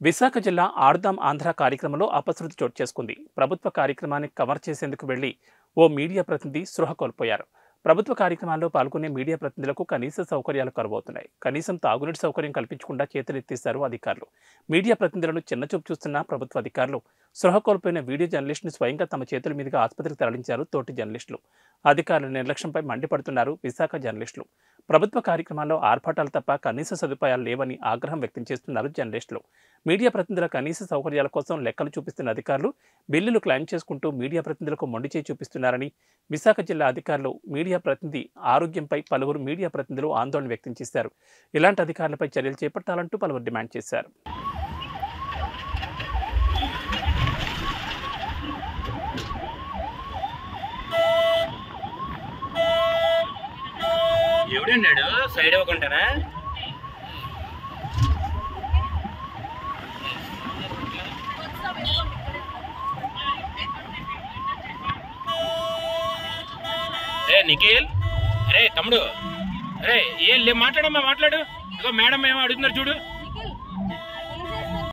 విశాఖ జిల్లా ఆడుదాం ఆంధ్ర కార్యక్రమంలో అపశృతి చోటు చేసుకుంది. ప్రభుత్వ కార్యక్రమాన్ని కవర్ చేసేందుకు వెళ్లి ఓ మీడియా ప్రతినిధి స్పృహ కోల్పోయారు. ప్రభుత్వ కార్యక్రమాల్లో పాల్గొనే మీడియా ప్రతినిధులకు కనీస సౌకర్యాలు కరువవుతున్నాయి. కనీసం తాగునీటి సౌకర్యం కల్పించకుండా చేతులెత్తేశారు అధికారులు. మీడియా ప్రతినిధులను చిన్నచూపు చూస్తున్న ప్రభుత్వ అధికారులు స్పృహ కోల్పోయిన వీడియో జర్నలిస్టును స్వయంగా తమ చేతుల మీదుగా ఆసుపత్రికి తరలించారు తోటి జర్నలిస్టులు. అధికారుల నిర్లక్ష్యంపై మండిపడుతున్నారు విశాఖ జర్నలిస్టులు. ప్రభుత్వ కార్యక్రమాల్లో ఆర్భాటాలు తప్ప కనీస సదుపాయాలు లేవని ఆగ్రహం వ్యక్తం చేస్తున్నారు జర్నలిస్టులు. మీడియా ప్రతినిధుల కనీస సౌకర్యాల కోసం లెక్కలు చూపిస్తున్న అధికారులు బిల్లులు క్లెయిమ్ చేసుకుంటూ మీడియా ప్రతినిధులకు మొండిచేయి చూపిస్తున్నారని విశాఖ జిల్లా అధికారులు మీడియా ప్రతినిధి ఆరోగ్యంపై పలువురు మీడియా ప్రతినిధులు ఆందోళన వ్యక్తం చేశారు. ఇలాంటి అధికారులపై చర్యలు చేపట్టాలంటూ పలువురు డిమాండ్ చేశారు. ఎవడన్నాడు సైడ్ ఇవ్వకుంటానా? రే నిఖిల్, రే తమ్ముడు, రే ఏం మాట్లాడమ్మా, మాట్లాడు. ఇదిగో మేడం ఏమో అడుగుతున్నారు చూడు.